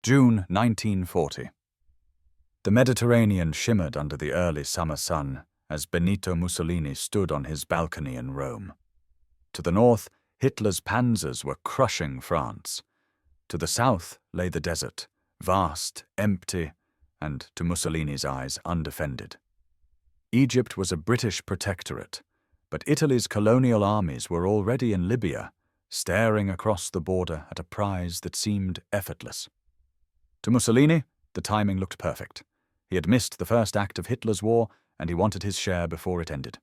June 1940. The Mediterranean shimmered under the early summer sun as Benito Mussolini stood on his balcony in Rome. To the north, Hitler's panzers were crushing France. To the south lay the desert, vast, empty, and, to Mussolini's eyes, undefended. Egypt was a British protectorate, but Italy's colonial armies were already in Libya, staring across the border at a prize that seemed effortless. To Mussolini, the timing looked perfect. He had missed the first act of Hitler's war, and he wanted his share before it ended.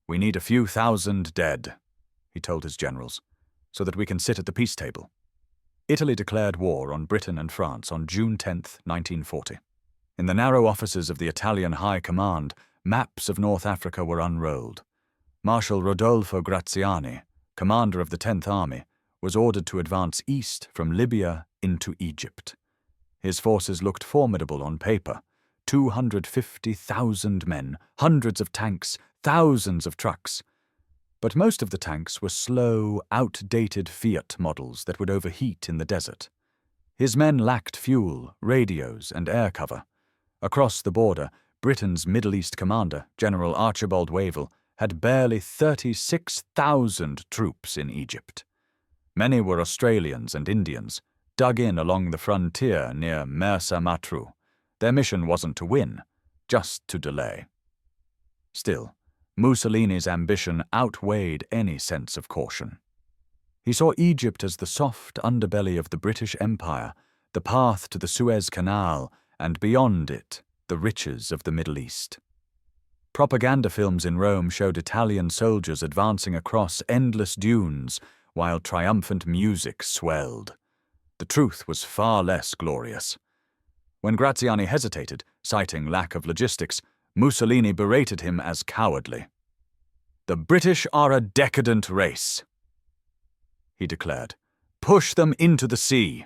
"We need a few thousand dead," he told his generals, "so that we can sit at the peace table." Italy declared war on Britain and France on June 10, 1940. In the narrow offices of the Italian High Command, maps of North Africa were unrolled. Marshal Rodolfo Graziani, commander of the 10th Army, was ordered to advance east from Libya into Egypt. His forces looked formidable on paper: 250,000 men, hundreds of tanks, thousands of trucks. But most of the tanks were slow, outdated Fiat models that would overheat in the desert. His men lacked fuel, radios, and air cover. Across the border, Britain's Middle East commander, General Archibald Wavell, had barely 36,000 troops in Egypt. Many were Australians and Indians, dug in along the frontier near Mersa Matruh. Their mission wasn't to win, just to delay. Still, Mussolini's ambition outweighed any sense of caution. He saw Egypt as the soft underbelly of the British Empire, the path to the Suez Canal, and beyond it, the riches of the Middle East. Propaganda films in Rome showed Italian soldiers advancing across endless dunes while triumphant music swelled. The truth was far less glorious. When Graziani hesitated, citing lack of logistics, Mussolini berated him as cowardly. "The British are a decadent race," he declared. "Push them into the sea."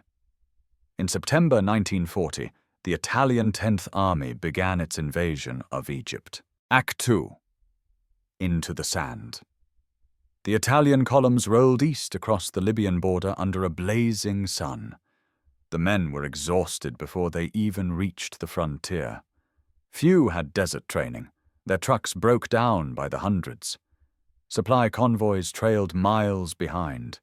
In September 1940, the Italian 10th Army began its invasion of Egypt. Act 2. Into the sand. The Italian columns rolled east across the Libyan border under a blazing sun. The men were exhausted before they even reached the frontier. Few had desert training. Their trucks broke down by the hundreds. Supply convoys trailed miles behind.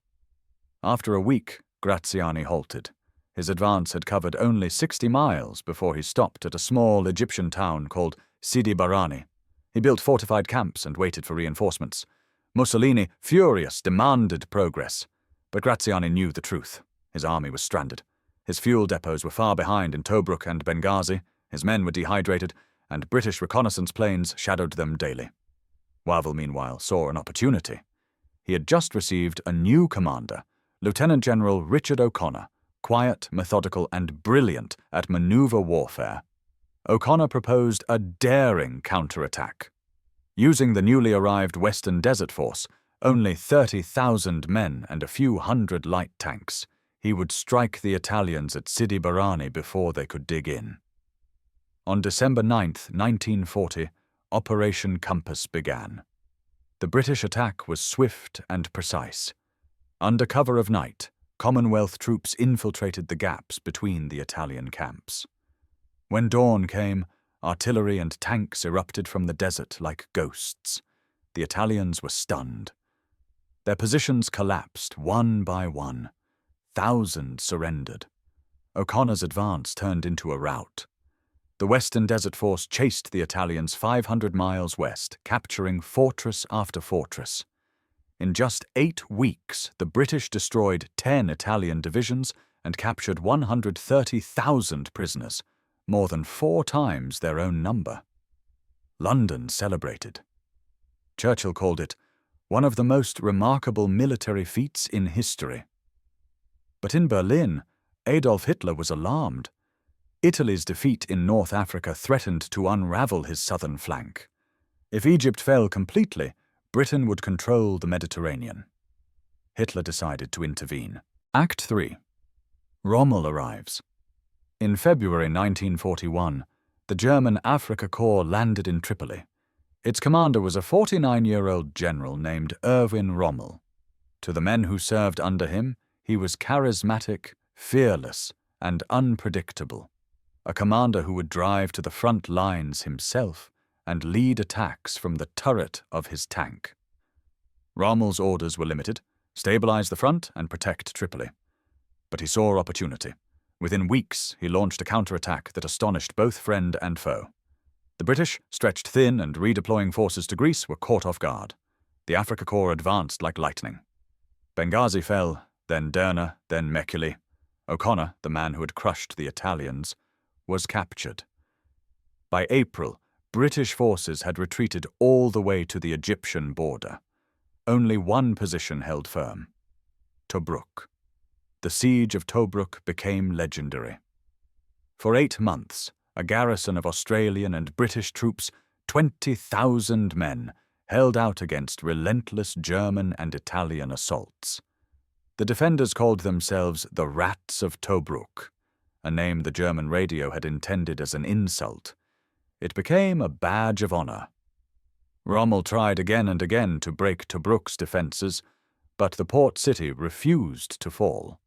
After a week, Graziani halted. His advance had covered only 60 miles before he stopped at a small Egyptian town called Sidi Barrani. He built fortified camps and waited for reinforcements. Mussolini, furious, demanded progress. But Graziani knew the truth. His army was stranded. His fuel depots were far behind in Tobruk and Benghazi. His men were dehydrated, and British reconnaissance planes shadowed them daily. Wavell, meanwhile, saw an opportunity. He had just received a new commander, Lieutenant General Richard O'Connor, quiet, methodical, and brilliant at maneuver warfare. O'Connor proposed a daring counterattack. Using the newly arrived Western Desert Force, only 30,000 men and a few hundred light tanks, he would strike the Italians at Sidi Barrani before they could dig in. On December 9, 1940, Operation Compass began. The British attack was swift and precise. Under cover of night, Commonwealth troops infiltrated the gaps between the Italian camps. When dawn came, artillery and tanks erupted from the desert like ghosts. The Italians were stunned. Their positions collapsed one by one. Thousands surrendered. O'Connor's advance turned into a rout. The Western Desert Force chased the Italians 500 miles west, capturing fortress after fortress. In just 8 weeks, the British destroyed 10 Italian divisions and captured 130,000 prisoners, more than 4 times their own number. London celebrated. Churchill called it one of the most remarkable military feats in history. But in Berlin, Adolf Hitler was alarmed. Italy's defeat in North Africa threatened to unravel his southern flank. If Egypt fell completely, Britain would control the Mediterranean. Hitler decided to intervene. Act 3. Rommel arrives. In February 1941, the German Afrika Korps landed in Tripoli. Its commander was a 49-year-old general named Erwin Rommel. To the men who served under him, he was charismatic, fearless, and unpredictable, a commander who would drive to the front lines himself and lead attacks from the turret of his tank. Rommel's orders were limited: stabilize the front and protect Tripoli. But he saw opportunity. Within weeks, he launched a counterattack that astonished both friend and foe. The British, stretched thin and redeploying forces to Greece, were caught off guard. The Afrika Korps advanced like lightning. Benghazi fell, then Derna, then Mekele. O'Connor, the man who had crushed the Italians, was captured. By April, British forces had retreated all the way to the Egyptian border. Only one position held firm: Tobruk. The siege of Tobruk became legendary. For 8 months, a garrison of Australian and British troops, 20,000 men, held out against relentless German and Italian assaults. The defenders called themselves the Rats of Tobruk, a name the German radio had intended as an insult. It became a badge of honor. Rommel tried again and again to break Tobruk's defenses, but the port city refused to fall.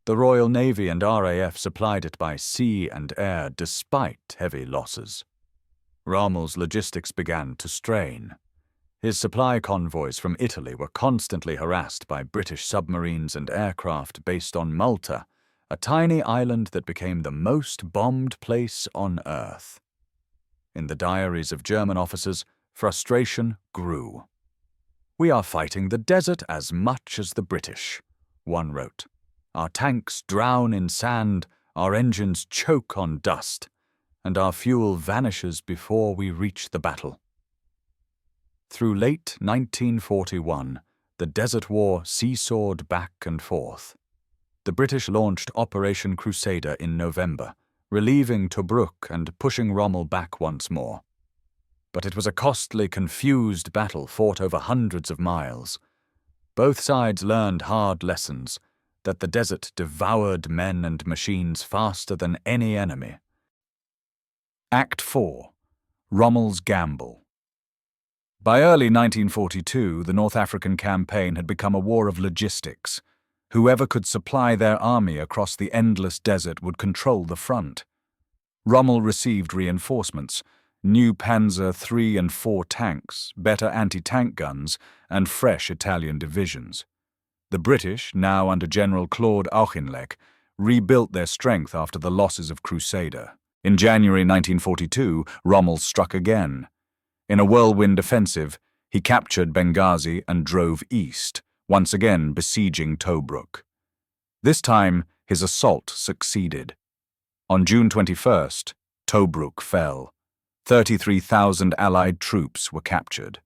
The Royal Navy and RAF supplied it by sea and air despite heavy losses. Rommel's logistics began to strain. His supply convoys from Italy were constantly harassed by British submarines and aircraft based on Malta, a tiny island that became the most bombed place on Earth. In the diaries of German officers, frustration grew. "We are fighting the desert as much as the British," one wrote. "Our tanks drown in sand, our engines choke on dust, and our fuel vanishes before we reach the battle." Through late 1941, the Desert War seesawed back and forth. The British launched Operation Crusader in November, relieving Tobruk and pushing Rommel back once more. But it was a costly, confused battle fought over hundreds of miles. Both sides learned hard lessons: that the desert devoured men and machines faster than any enemy. Act 4. Rommel's Gamble. By early 1942, the North African campaign had become a war of logistics. Whoever could supply their army across the endless desert would control the front. Rommel received reinforcements: new Panzer III and IV tanks, better anti-tank guns, and fresh Italian divisions. The British, now under General Claude Auchinleck, rebuilt their strength after the losses of Crusader. In January 1942, Rommel struck again. In a whirlwind offensive, he captured Benghazi and drove east, once again besieging Tobruk. This time, his assault succeeded. On June 21st, Tobruk fell. 33,000 Allied troops were captured.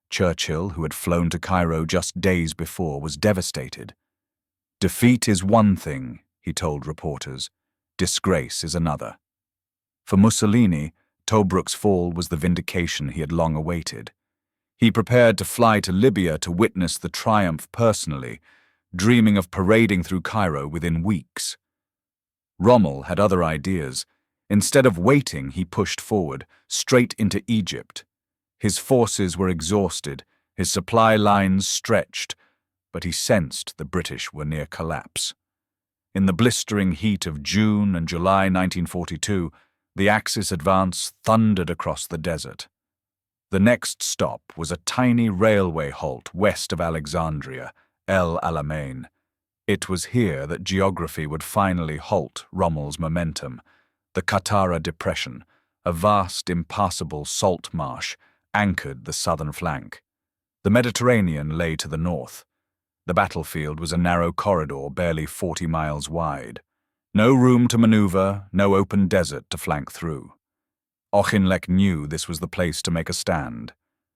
Churchill, who had flown to Cairo just days before, was devastated. "Defeat is one thing," he told reporters. "Disgrace is another." For Mussolini, Tobruk's fall was the vindication he had long awaited. He prepared to fly to Libya to witness the triumph personally, dreaming of parading through Cairo within weeks. Rommel had other ideas. Instead of waiting, he pushed forward, straight into Egypt. His forces were exhausted, his supply lines stretched, but he sensed the British were near collapse. In the blistering heat of June and July 1942, the Axis advance thundered across the desert. The next stop was a tiny railway halt west of Alexandria, El Alamein. It was here that geography would finally halt Rommel's momentum. The Qattara Depression, a vast, impassable salt marsh, anchored the southern flank. The Mediterranean lay to the north. The battlefield was a narrow corridor barely 40 miles wide. No room to maneuver, no open desert to flank through. Auchinleck knew this was the place to make a stand.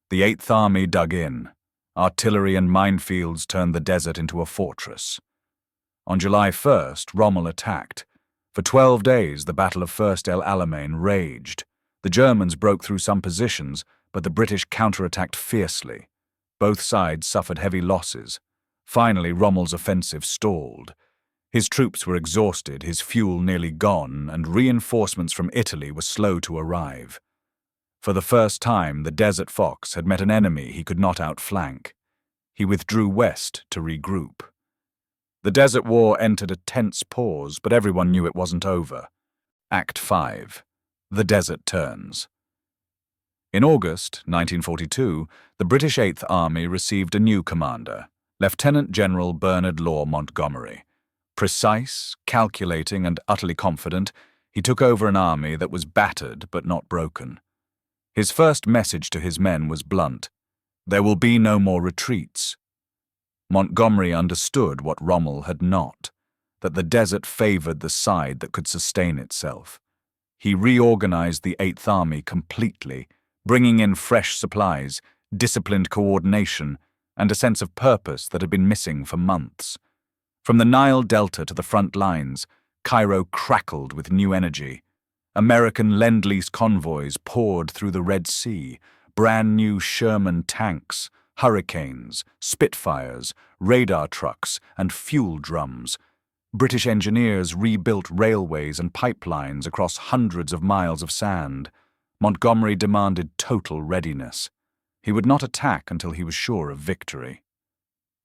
The 8th Army dug in. Artillery and minefields turned the desert into a fortress. On July 1st, Rommel attacked. For 12 days, the Battle of First El Alamein raged. The Germans broke through some positions, but the British counterattacked fiercely. Both sides suffered heavy losses. Finally, Rommel's offensive stalled. His troops were exhausted, his fuel nearly gone, and reinforcements from Italy were slow to arrive. For the first time, the Desert Fox had met an enemy he could not outflank. He withdrew west to regroup. The Desert War entered a tense pause, but everyone knew it wasn't over. Act 5. The Desert Turns. In August 1942, the British Eighth Army received a new commander, Lieutenant General Bernard Law Montgomery. Precise, calculating, and utterly confident, he took over an army that was battered but not broken. His first message to his men was blunt: there will be no more retreats. Montgomery understood what Rommel had not, that the desert favored the side that could sustain itself. He reorganized the Eighth Army completely, bringing in fresh supplies, disciplined coordination, and a sense of purpose that had been missing for months. From the Nile Delta to the front lines, Cairo crackled with new energy. American Lend-Lease convoys poured through the Red Sea, brand new Sherman tanks, Hurricanes, Spitfires, radar trucks, and fuel drums. British engineers rebuilt railways and pipelines across hundreds of miles of sand. Montgomery demanded total readiness. He would not attack until he was sure of victory.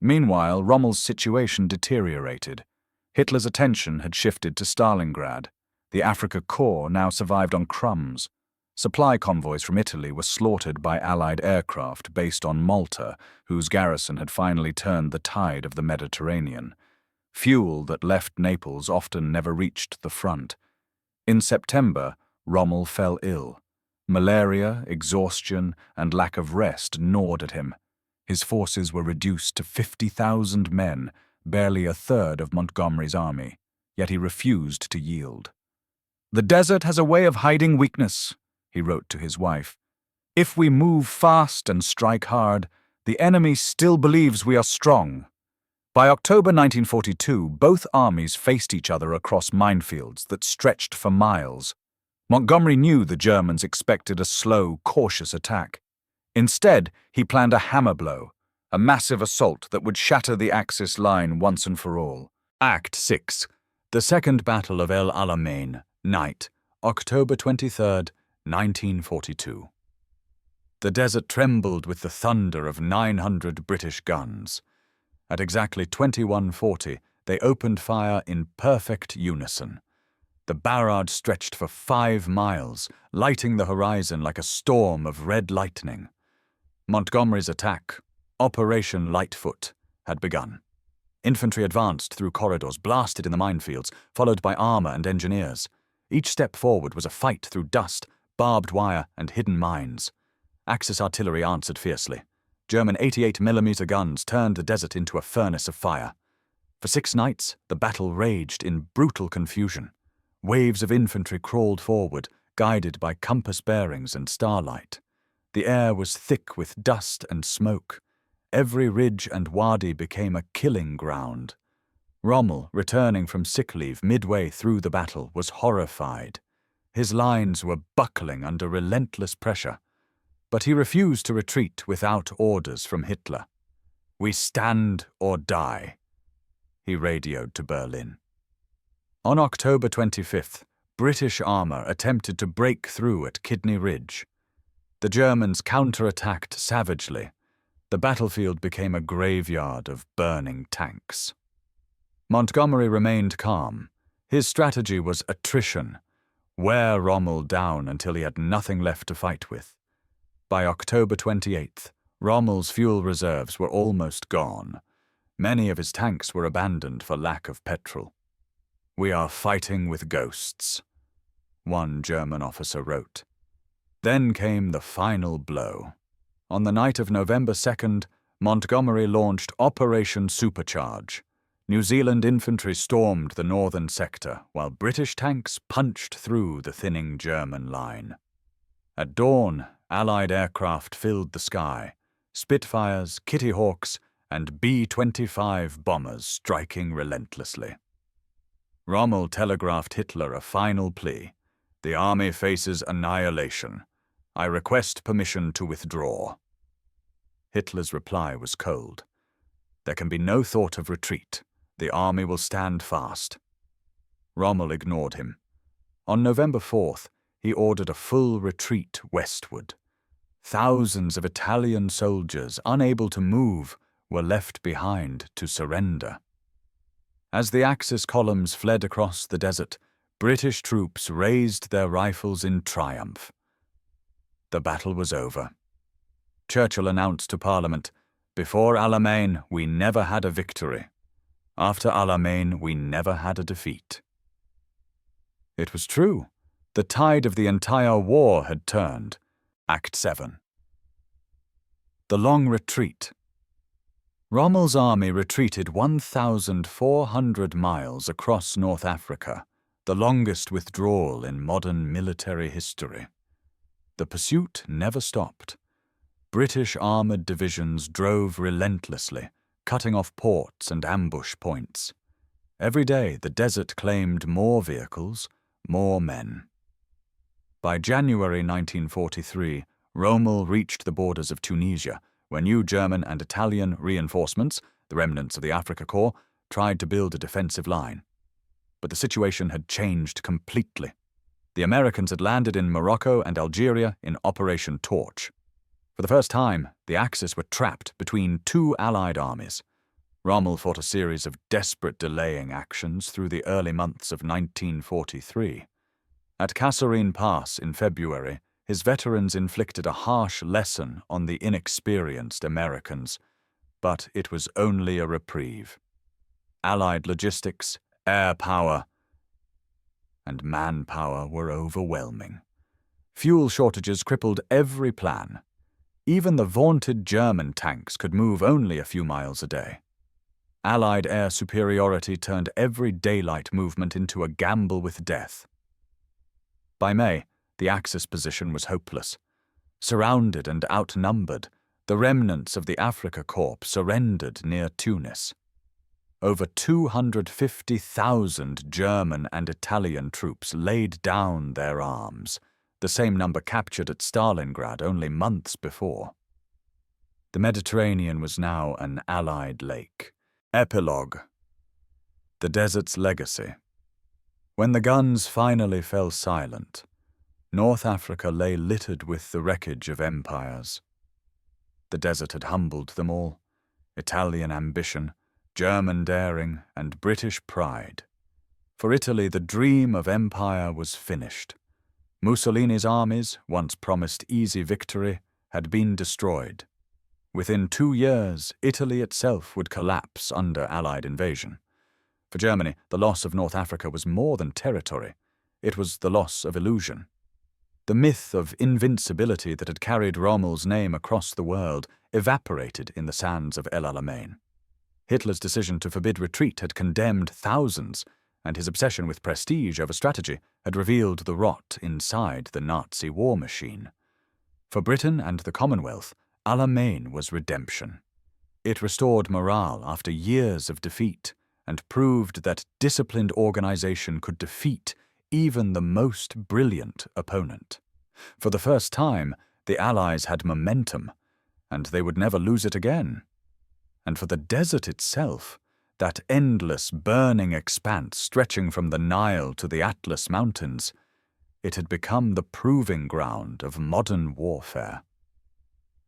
Meanwhile, Rommel's situation deteriorated. Hitler's attention had shifted to Stalingrad. The Afrika Korps now survived on crumbs. Supply convoys from Italy were slaughtered by Allied aircraft based on Malta, whose garrison had finally turned the tide of the Mediterranean. Fuel that left Naples often never reached the front. In September, Rommel fell ill. Malaria, exhaustion, and lack of rest gnawed at him. His forces were reduced to 50,000 men, barely a third of Montgomery's army, yet he refused to yield. "The desert has a way of hiding weakness," he wrote to his wife. "If we move fast and strike hard, the enemy still believes we are strong." By October 1942, both armies faced each other across minefields that stretched for miles. Montgomery knew the Germans expected a slow, cautious attack. Instead, he planned a hammer blow, a massive assault that would shatter the Axis line once and for all. Act 6. The Second Battle of El Alamein, night, October 23, 1942. The desert trembled with the thunder of 900 British guns. At exactly 21:40, they opened fire in perfect unison. The barrage stretched for 5 miles, lighting the horizon like a storm of red lightning. Montgomery's attack, Operation Lightfoot, had begun. Infantry advanced through corridors, blasted in the minefields, followed by armor and engineers. Each step forward was a fight through dust, barbed wire, and hidden mines. Axis artillery answered fiercely. German 88mm guns turned the desert into a furnace of fire. For 6 nights, the battle raged in brutal confusion. Waves of infantry crawled forward, guided by compass bearings and starlight. The air was thick with dust and smoke. Every ridge and wadi became a killing ground. Rommel, returning from sick leave midway through the battle, was horrified. His lines were buckling under relentless pressure. But he refused to retreat without orders from Hitler. "We stand or die," he radioed to Berlin. On October 25th, British armor attempted to break through at Kidney Ridge. The Germans counterattacked savagely. The battlefield became a graveyard of burning tanks. Montgomery remained calm. His strategy was attrition. Wear Rommel down until he had nothing left to fight with. By October 28th, Rommel's fuel reserves were almost gone. Many of his tanks were abandoned for lack of petrol. "We are fighting with ghosts," one German officer wrote. Then came the final blow. On the night of November 2nd, Montgomery launched Operation Supercharge. New Zealand infantry stormed the northern sector, while British tanks punched through the thinning German line. At dawn, Allied aircraft filled the sky, Spitfires, Kitty Hawks, and B-25 bombers striking relentlessly. Rommel telegraphed Hitler a final plea: "The army faces annihilation. I request permission to withdraw." Hitler's reply was cold: "There can be no thought of retreat. The army will stand fast." Rommel ignored him. On November 4th, he ordered a full retreat westward. Thousands of Italian soldiers, unable to move, were left behind to surrender. As the Axis columns fled across the desert, British troops raised their rifles in triumph. The battle was over. Churchill announced to Parliament, "Before Alamein, we never had a victory. After Alamein, we never had a defeat." It was true. The tide of the entire war had turned. Act 7. The Long Retreat. Rommel's army retreated 1,400 miles across North Africa, the longest withdrawal in modern military history. The pursuit never stopped. British armoured divisions drove relentlessly, cutting off ports and ambush points. Every day the desert claimed more vehicles, more men. By January 1943, Rommel reached the borders of Tunisia, where new German and Italian reinforcements, the remnants of the Africa Corps, tried to build a defensive line. But the situation had changed completely. The Americans had landed in Morocco and Algeria in Operation Torch. For the first time, the Axis were trapped between two Allied armies. Rommel fought a series of desperate delaying actions through the early months of 1943. At Kasserine Pass in February, his veterans inflicted a harsh lesson on the inexperienced Americans, but it was only a reprieve. Allied logistics, air power, and manpower were overwhelming. Fuel shortages crippled every plan. Even the vaunted German tanks could move only a few miles a day. Allied air superiority turned every daylight movement into a gamble with death. By May, the Axis position was hopeless. Surrounded and outnumbered, the remnants of the Africa Corps surrendered near Tunis. Over 250,000 German and Italian troops laid down their arms, the same number captured at Stalingrad only months before. The Mediterranean was now an Allied lake. Epilogue. The desert's legacy. When the guns finally fell silent, North Africa lay littered with the wreckage of empires. The desert had humbled them all. Italian ambition, German daring, and British pride. For Italy, the dream of empire was finished. Mussolini's armies, once promised easy victory, had been destroyed. Within 2 years, Italy itself would collapse under Allied invasion. For Germany, the loss of North Africa was more than territory. It was the loss of illusion. The myth of invincibility that had carried Rommel's name across the world evaporated in the sands of El Alamein. Hitler's decision to forbid retreat had condemned thousands, and his obsession with prestige over strategy had revealed the rot inside the Nazi war machine. For Britain and the Commonwealth, Alamein was redemption. It restored morale after years of defeat and proved that disciplined organization could defeat even the most brilliant opponent. For the first time, the Allies had momentum, and they would never lose it again. And for the desert itself, that endless, burning expanse stretching from the Nile to the Atlas Mountains, it had become the proving ground of modern warfare.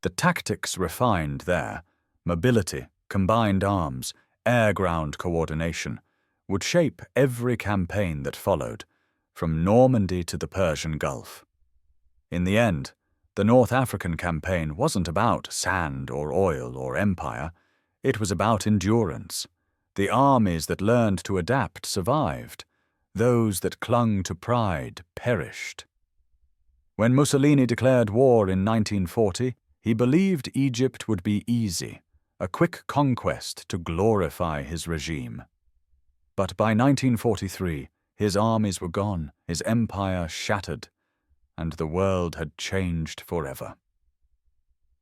The tactics refined there, mobility, combined arms, air-ground coordination, would shape every campaign that followed, from Normandy to the Persian Gulf. In the end, the North African campaign wasn't about sand or oil or empire. It was about endurance. The armies that learned to adapt survived. Those that clung to pride perished. When Mussolini declared war in 1940, he believed Egypt would be easy, a quick conquest to glorify his regime. But by 1943, his armies were gone, his empire shattered, and the world had changed forever.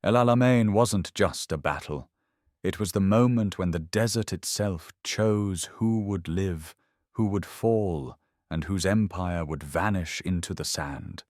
El Alamein wasn't just a battle. It was the moment when the desert itself chose who would live, who would fall, and whose empire would vanish into the sand.